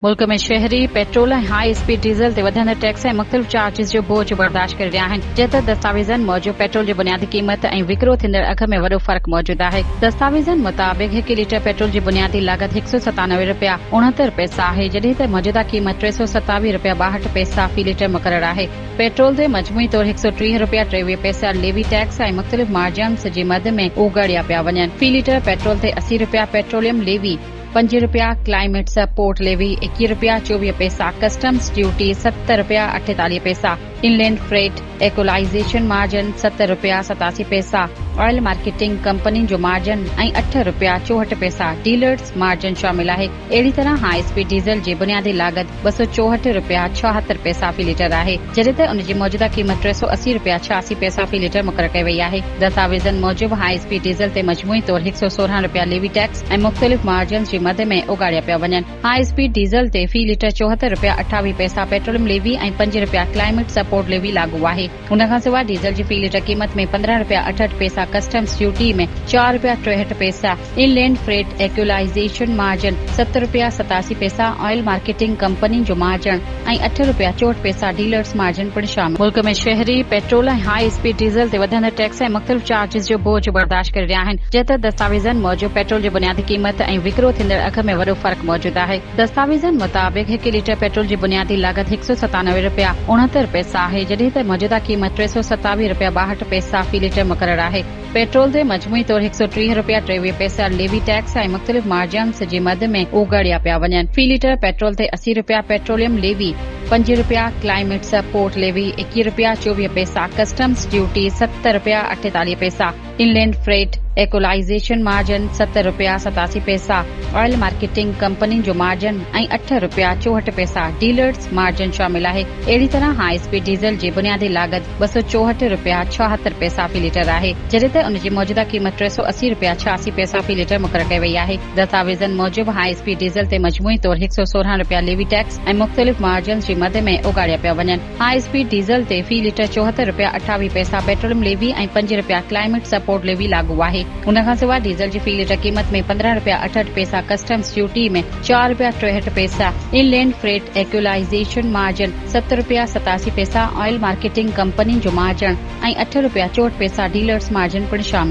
मुल्क में शहरी पेट्रोल ऐं हाई स्पीड डीज़ल ते वधंदड़ टैक्स ऐं मुख़्तलिफ़ चार्जिस जो बोझ बर्दाश्त करे रहिया आहिनि जंहिं दस्तावेज़नि मौजूदु पेट्रोल जी बुनियादी क़ीमत ऐं विकिरो थींदड़ अघ में वॾो फ़र्क़ु मौजूदु आहे। दस्तावेज़नि मुताबिक़ 1 लीटर पेट्रोल जी बुनियादी लागत ₹197.69 आहे जॾहिं त मौजूदा क़ीमत ₹327.62 फ़ी लीटर मुक़रर आहे। पेट्रोल ते मजमूई तौर ₹130.23 लेवी टैक्स ऐं मुख़्तलिफ़ मार्जिन्स जी मद में उगड़िया पिया वञनि। फ़ी लीटर पेट्रोल ते ₹80 petroleum levy, ₹5 climate support levy, ₹21.24 customs duty, ₹70.48 inland freight equalisation margin, ₹70.87 oil marketing company जो मार्जिन ऐं ₹8.64 डीलर्स मार्जिन शामिल आहे। अहिड़ी तरह हाई स्पीड डीज़ल जी बुनियादी लागत ₹264.76 फ़ी लीटर आहे जॾहिं त उन जी मौजूदा क़ीमत ₹380.86 फ़ी लीटर मुक़रर कई वई आहे। दस्तावेज़नि मूजिबि हाई स्पीड डीज़ल ते मजमूई तौर ₹116 लेवी टैक्स ऐं मुख़्तलिफ़ मार्जिन जी मद में उगाड़िया पिया वञनि। हाई स्पीड डीज़ल ते फ़ी लीटर ₹74.28 पेट्रोलियम लेवी ऐं ₹5 क्लाइमेट सपोर्ट लेवी लागू आहे। उन खां सवाइ डीज़ल जी फ़ी लीटर क़ीमत में ₹15.68 कस्टम्स ड्यूटी में ₹4.63 inland freight equalisation margin, ₹70.87 oil marketing company जो मार्जिन ऐं ₹8.64 डीलर्स मार्जिन पिणु शामिल। मुल्क में शहरी पेट्रोल ऐं हाई स्पीड डीज़ल ते वधंदड़ टैक्स ऐं मुख़्तलिफ़ चार्जिस जो बोझ बर्दाश्त करे रहिया आहिनि जंहिं दस्तावेज़नि मौजूदु पेट्रोल जी बुनियादी क़ीमत ऐं विकिरो थींदड़ अघ में वॾो फ़र्क़ु मौजूदु आहे। दस्तावेज़नि मुताबिक़ 1 लीटर पेट्रोल जी बुनियादी लागत ₹197.69 आहे जॾहिं त मौजूदा क़ीमत ₹327.62 फ़ी लीटर मुक़रर आहे। पेट्रोल ते मजमूई तौर ₹130.23 लेवी टैक्स ऐं मुख़्तलिफ़ मार्जिन्स जी मद में उगड़िया पिया वञनि। फ़ी लीटर पेट्रोल ते ₹80 petroleum levy, ₹5 climate support levy, ₹21.24 customs duty, ₹70.48 inland freight equalisation margin, ₹70.87 oil marketing company जो मार्जिन ऐं ₹8.64 डीलर्स मार्जिन शामिल आहे। अहिड़ी तरह हाई स्पीड डीज़ल जी बुनियादी लागत ₹264.76 फ़ी लीटर आहे जॾहिं त उन जी मौजूदा क़ीमत ₹380.86 फ़ी लीटर मुक़रर कई वई आहे। दस्तावेज़नि मूजिबि हाई स्पीड डीज़ल ते मजमूई तौर ₹116 लेवी टैक्स ऐं मुख़्तलिफ़ मार्जिन जी मद में उगाड़िया पिया वञनि। हाई स्पीड डीज़ल ते फ़ी लीटर ₹74.28 पेट्रोलियम लेवी ऐं ₹5 क्लाइमेट सपोर्ट लेवी लागू आहे। उन खां सवाइ डीज़ल जी फ़ी लीटर क़ीमत में ₹15.68 कस्टम्स ड्यूटी में ₹4.63 inland freight equalisation margin, ₹70.87 oil marketing company जो मार्जिन ऐं ₹8.64 डीलर्स मार्जिन पिणु शामिल।